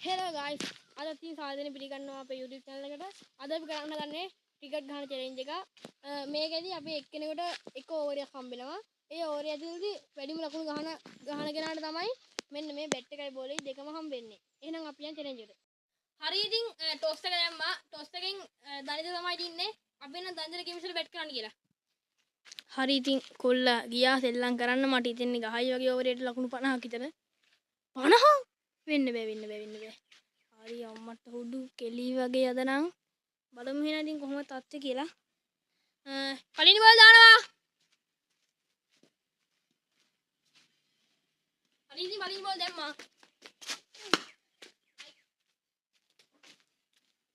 Hello guys, අද තියෙන සාධනෙ පිළිගන්නවා අපේ YouTube channel එකට. අද අපි කරන්න ගන්නේ ක්‍රිකට් ගහන challenge එක. මේකෙදි අපි එක්කෙනෙකුට එක ඕවර් එකක් හම්බ වෙනවා. ඒ ඕවර් ඇතුළතදී වැඩිම ලකුණු ගහන කෙනාට තමයි මෙන්න මේ බැට් එකයි බෝලෙයි දෙකම හම්බ වෙන්නේ. එහෙනම් අපි යන් challenge එකට. හරි ඉතින් ටොස් එක දැම්මා. ටොස් එකෙන් දනිත තමයි ඉන්නේ. අපි නම් දනිතට කිව්ව බැට් කරන්න කියලා. හරි ඉතින් කොල්ලා ගියා සෙල්ලම් කරන්න මට ඉතින් ගහයි වගේ ඕවර් එකට ලකුණු 50ක් විතර. 50? වෙන්න බෑ. හරි අම්මට හුඩු කෙලි වගේ අද නම් බලමු එහෙනම් ඉතින් කොහොමද තත්ත්වය කියලා. පළවෙනි බෝල් දානවා. හරි ඉතින් පළවෙනි බෝල් දැම්මා.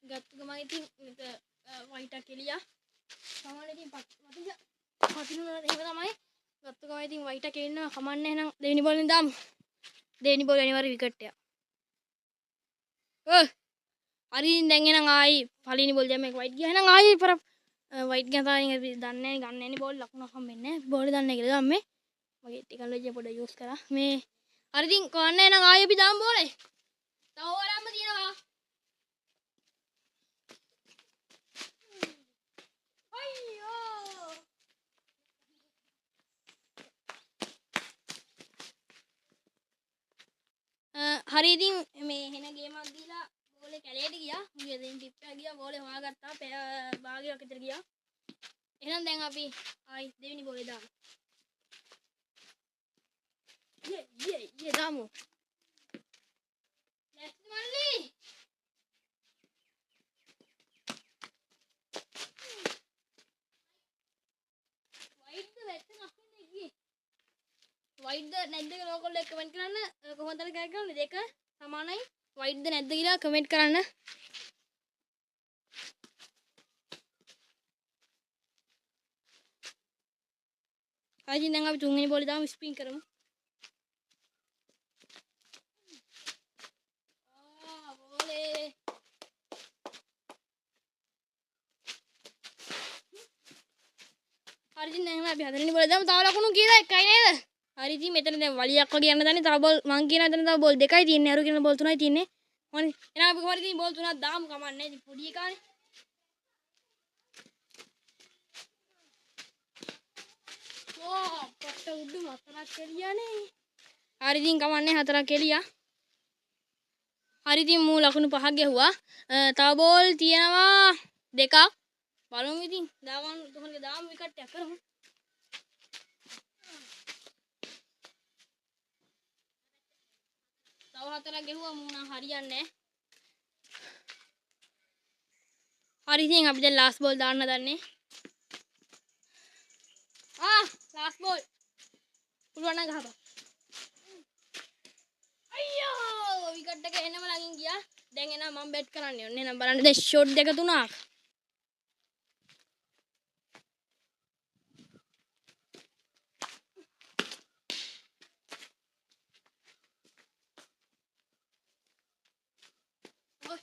ගත්ත ගමන් ඉතින් මේක වයිට් කෙලියා. සමහර ඉතින් පතිනුනා එහෙම තමයි. ගත්ත ගමන් ඉතින් වයිට් කෙලිනවා කමන්නේ එහෙනම් දෙවෙනි බෝලෙන් දාමු. දෙවෙනි බෝල් අනිවාර්ය විකට් එක. හරි දැන් එහෙනම් ආයි පළවෙනි බෝල් දැම්ම එක වයිට් ගියා. එහෙනම් ආයි පර වයිට් ගියා තාම අපි දන්නේ නැහැ ගන්න නැන්නේ බෝල් ලකුණක් හම්බෙන්නේ නැහැ. බෝල් දන්නේ නැහැ කියලා දැම්මේ. මගේ ටෙක්නොලොජිය පොඩ යූස් කරා. මේ හරි ඉතින් කවන්නේ එහෙනම් ආයි අපි දාමු බෝලේ. තව ඕවරක්ම තියෙනවා. අයියෝ. හරි ඉතින් මේ හෙන ගේමක් දීලා බෝලේ කැලේට ගියා. මුගේ දෙයින් ටිප් එක ගියා බෝලේ හොයාගත්තා. භාගයක් විතර ගියා. එහෙනම් දැන් අපි ආයි දෙවෙනි බෝලේ දාමු. යේ දාමු. ලැස්ති මල්ලි. වයිඩ්ද වැටෙන අහන්නේ ගියේ. වයිඩ්ද නැද්ද කියලා ඔයගොල්ලෝ කමෙන්ට් කරන්න. කොහොමද කරන්නේ දෙක සමානයි. වයිඩ්ද නැද්ද කියලා කමෙන්ට් කරන්න. හරි දැන් අපි තුන්වෙනි බෝලේ දාමු ස්පින් කරමු. බෝලේ. හරි දැන් අපි හතරවෙනි බෝලේ දාමු. තව ලකුණු කීයද? එකයි නේද? හරි ඉතින් මෙතන දැන් වලියක් වගේ යන්න දන්නේ. තව බෝල් මං කියන එතන තව බෝල් දෙකයි තියෙන්නේ. අරු කියන බෝල් තුනයි තියෙන්නේ. හරි. එහෙනම් අපි කොහොමද ඉතින් බෝල් තුනක් දාමු කමන්නේ. ඉතින් පොඩි එකානේ. පොට්ට උඩු හතරක් කෙලියානේ. හරි ඉතින් කමන්නේ හතරක් කෙලියා. හරි ඉතින් මූ ලකුණු 5ක් ගැහුවා. තව බෝල් තියෙනවා දෙකක්. බලමු ඉතින් දාගන්න කොහොමද දාමු විකට් එක කරමු. තව හතරක් ගැහුවා මූ නම් හරියන්නේ නැහැ. හරි ඉතින් අපි දැන් ලාස්ට් බෝල් දාන්න දන්නේ. Last ball. පුළුවන් නම් ගහපන්. අයියෝ විකට් එක එනම ළඟින් ගියා. දැන් එනවා මම බැට් කරන්න ඕනේ. එහෙනම් බලන්න දැන් ෂොට් දෙක තුනක්.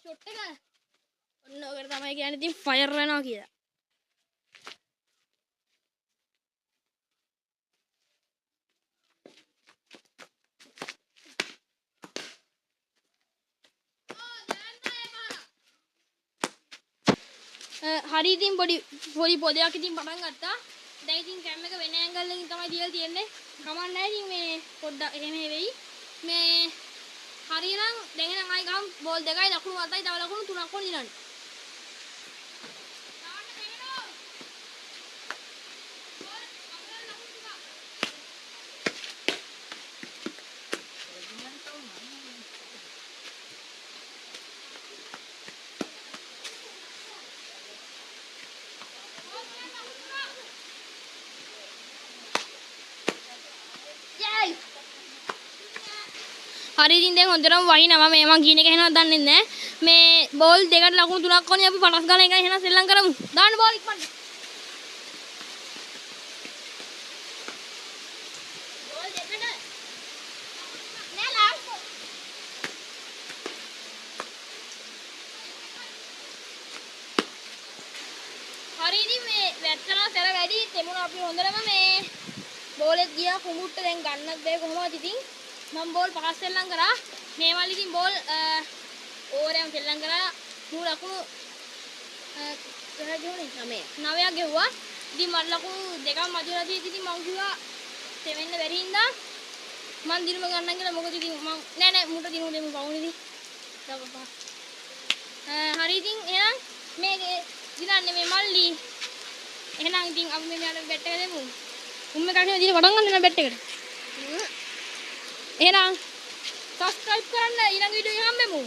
ෂොට් එක. ඔන්න ඔකට තමයි කියන්නේ ඉතින් ෆයර් වෙනවා කියලා. හරි ඉතින් පොඩි පොදයක් ඉතින් පටන් ගත්තා. දැන් ඉතින් කැම් එක වෙන ඇන්ගල් එකකින් තමයි තියලා තියෙන්නේ. කමක් නැහැ ඉතින් මේ පොඩ්ඩක් එහෙම වෙයි. මේ හරිනම් දැන් එනම් ආයි ගහමු බෝල් දෙකයි ලකුණු 7යි තව ලකුණු 3ක් වුණ දිනන්න. හරි ඉතින් දැන් හොඳටම වහිනවා මේ මං කියන එක එහෙනම් දන්නේ නැහැ. මේ බෝල් දෙකට ලකුණු 3ක් වුණේ අපි 50 ගාන එකයි එහෙනම් සෙල්ලම් කරමු. දාන්න බෝල් ඉක්මනට. බෝල් දෙකට නෑ ලාස්ට්. හරි ඉතින් මේ වැට්ටනවා තර වැඩි තෙමුණා අපි හොඳටම මේ බෝලෙත් ගියා කුඹුට්ට දැන් ගන්නත් බෑ කොහොමද ඉතින් මම බෝල් පහක් සෙල්ලම් කරා. මේවල් ඉතින් බෝල් ඕවරයන් සෙල්ලම් කරලා මූ ලකුණු කොහෙද 9ක් ගෙවුවා. ඉතින් මට ලකුණු දෙකක් මදිවලා තියෙද්දි ඉතින් මං කිව්වා තෙවෙන්න බැරි හින්දා මං දිනුම ගන්නම් කියලා. මොකද ඉතින් මං නෑ මුට දිනුම දෙමු පවුනේ ඉතින්. හරි ඉතින් එහෙනම් මේ දිනන්නේ මේ මල්ලි. එහෙනම් ඉතින් අපි මෙයාට බෙට් එක දෙමු. උම්ම කන්නේ දින පටන් ගන්න නෑ බෙට් එකට. එහෙනම් subscribe කරන්න ඊළඟ වීඩියෝ එක හම්බෙමු.